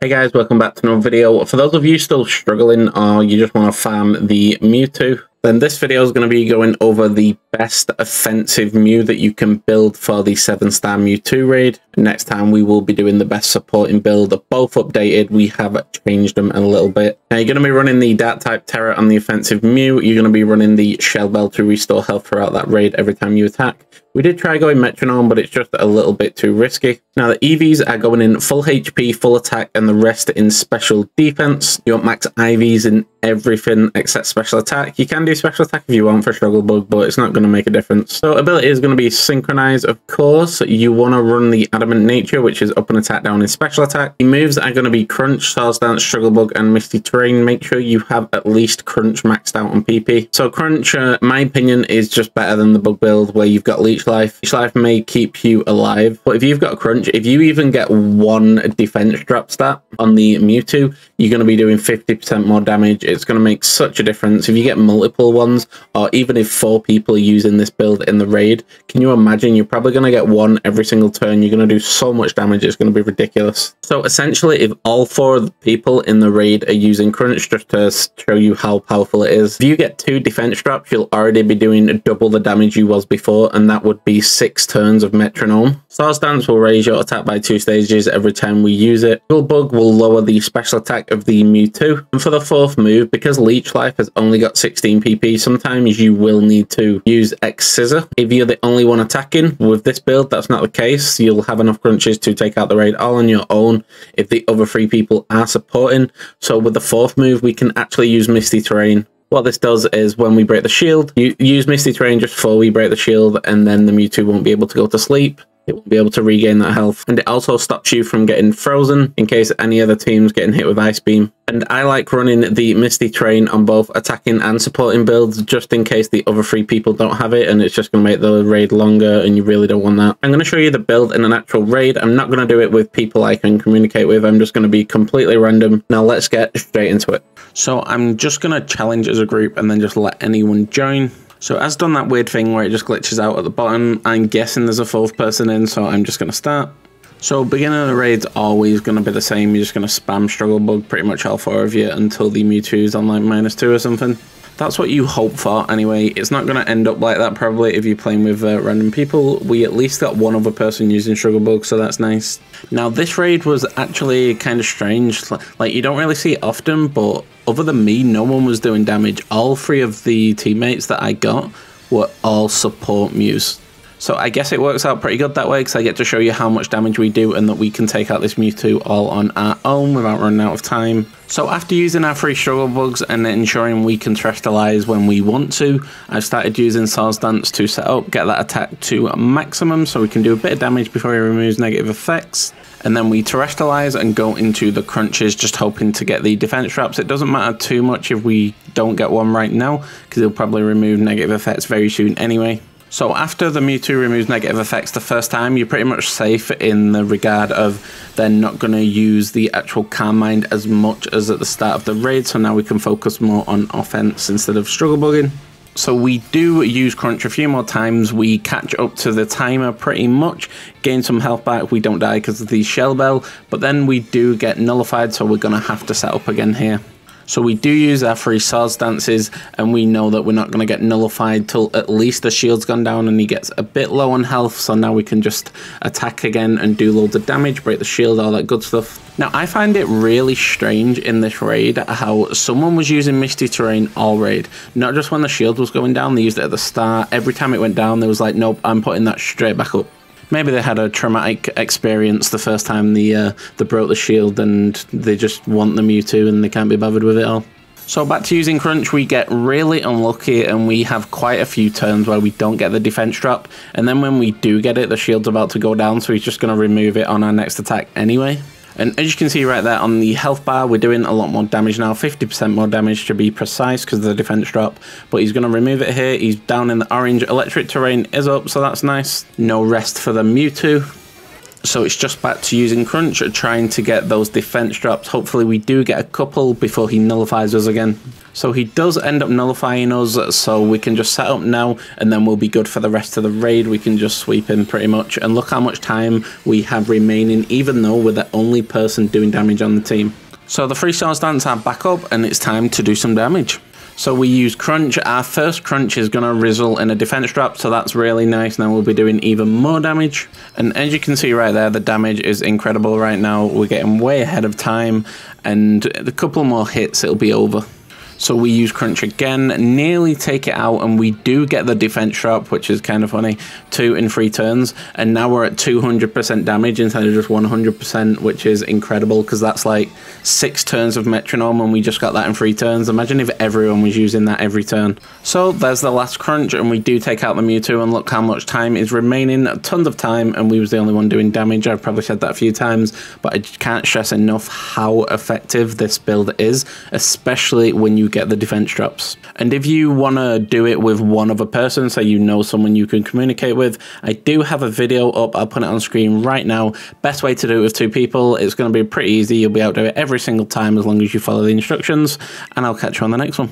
Hey guys, welcome back to another video. For those of you still struggling or you just want to farm the Mewtwo, then this video is going to be going over the best offensive Mew that you can build for the 7-star Mewtwo raid. Next time we will be doing the best supporting build. Both updated, we have changed them a little bit. Now you're going to be running the Dark type Tera on the offensive Mew. You're going to be running the Shell Bell to restore health throughout that raid every time you attack. We did try going Metronome, but it's just a little bit too risky. Now the EVs are going in full HP, full attack, and the rest in special defense. You want max IVs in everything except special attack. You can do special attack if you want for Struggle Bug, but it's not going to make a difference. So ability is going to be synchronized, of course. You want to run the Adamant Nature, which is up and attack, down in special attack. The moves are going to be Crunch, Swords Dance, Struggle Bug, and Misty Terrain. Make sure you have at least Crunch maxed out on PP. So Crunch, my opinion, is just better than the Bug build where you've got Leech Life. Leech Life may keep you alive, but if you've got Crunch, if you even get one defense drop stat on the Mewtwo, you're going to be doing 50% more damage. It's going to make such a difference. If you get multiple ones, or even if 4 people are using this build in the raid, can you imagine? You're probably going to get one every single turn. You're going to do so much damage, it's going to be ridiculous. So essentially, if all 4 of the people in the raid are using Crunch, just to show you how powerful it is, if you get 2 defense drops, you'll already be doing double the damage you was before, and that would be 6 turns of Metronome. Swords Dance will raise your attack by 2 stages every time we use it. Struggle Bug will lower the special attack of the Mewtwo. And for the 4th move, because Leech Life has only got 16 PP, sometimes you will need to use X Scissor. If you're the only one attacking with this build, that's not the case. You'll have enough crunches to take out the raid all on your own if the other 3 people are supporting. So with the 4th move, we can actually use Misty Terrain. What this does is when we break the shield, you use Misty Terrain just before we break the shield, and then the Mewtwo won't be able to go to sleep. It won't be able to regain that health. And it also stops you from getting frozen in case any other team's getting hit with Ice Beam. And I like running the Misty Terrain on both attacking and supporting builds, just in case the other 3 people don't have it, and it's just going to make the raid longer, and you really don't want that. I'm going to show you the build in an actual raid. I'm not going to do it with people I can communicate with. I'm just going to be completely random. Now let's get straight into it. So I'm just going to challenge as a group and then just let anyone join. So it has done that weird thing where it just glitches out at the bottom. I'm guessing there's a 4th person in, so I'm just going to start. So beginning of the raid's always going to be the same. You're just going to spam Struggle Bug, pretty much all 4 of you, until the Mewtwo is on like -2 or something. That's what you hope for anyway. It's not going to end up like that probably if you're playing with random people. We at least got one other person using Struggle Bug, so that's nice. Now this raid was actually kind of strange. Like you don't really see it often, but other than me, no one was doing damage. All 3 of the teammates that I got were all support Mews. So I guess it works out pretty good that way, because I get to show you how much damage we do and that we can take out this Mewtwo all on our own without running out of time. So after using our 3 Struggle Bugs and ensuring we can Terastallize when we want to, I've started using Swords Dance to set up, get that attack to maximum so we can do a bit of damage before he removes negative effects. And then we Terastallize and go into the crunches, just hoping to get the defense traps. It doesn't matter too much if we don't get one right now, because he'll probably remove negative effects very soon anyway. So after the Mewtwo removes negative effects the first time, you're pretty much safe in the regard of they're not going to use the actual Calm Mind as much as at the start of the raid, so now we can focus more on offense instead of Struggle Bugging. So we do use Crunch a few more times. We catch up to the timer pretty much, gain some health back. We don't die because of the Shell Bell, but then we do get nullified, so we're going to have to set up again here. So we do use our 3 Swords Dances, and we know that we're not going to get nullified till at least the shield's gone down and he gets a bit low on health, so now we can just attack again and do loads of damage, break the shield, all that good stuff. Now I find it really strange in this raid how someone was using Misty Terrain all raid. Not just when the shield was going down, they used it at the start. Every time it went down, they was like, nope, I'm putting that straight back up. Maybe they had a traumatic experience the first time they broke the shield and they just want the Mewtwo and they can't be bothered with it all. So back to using Crunch, we get really unlucky and we have quite a few turns where we don't get the defense drop. And then when we do get it, the shield's about to go down, so he's just going to remove it on our next attack anyway. And as you can see right there on the health bar, we're doing a lot more damage now, 50% more damage to be precise because of the defense drop. But he's going to remove it here. He's down in the orange. Electric Terrain is up, so that's nice. No rest for the Mewtwo. So it's just back to using Crunch, trying to get those defense drops. Hopefully we do get a couple before he nullifies us again. So he does end up nullifying us, so we can just set up now, and then we'll be good for the rest of the raid. We can just sweep him pretty much, and look how much time we have remaining, even though we're the only person doing damage on the team. So the 3 stars dance are back up, and it's time to do some damage. So we use Crunch. Our first Crunch is going to result in a defense drop, so that's really nice. Now we'll be doing even more damage. And as you can see right there, the damage is incredible right now. We're getting way ahead of time, and a couple more hits, it'll be over. So we use Crunch again, nearly take it out, and we do get the defense drop, which is kind of funny, 2 in 3 turns, and now we're at 200% damage instead of just 100%, which is incredible, because that's like 6 turns of metronome, and we just got that in 3 turns. Imagine if everyone was using that every turn. So there's the last Crunch, and we do take out the Mewtwo, and look how much time is remaining, tons of time, and we was the only one doing damage. I've probably said that a few times, but I can't stress enough how effective this build is, especially when you get the defense drops. And if you want to do it with one other person, so you know someone you can communicate with, I do have a video up. I'll put it on screen right now. Best way to do it with 2 people. It's going to be pretty easy. You'll be able to do it every single time as long as you follow the instructions, and I'll catch you on the next one.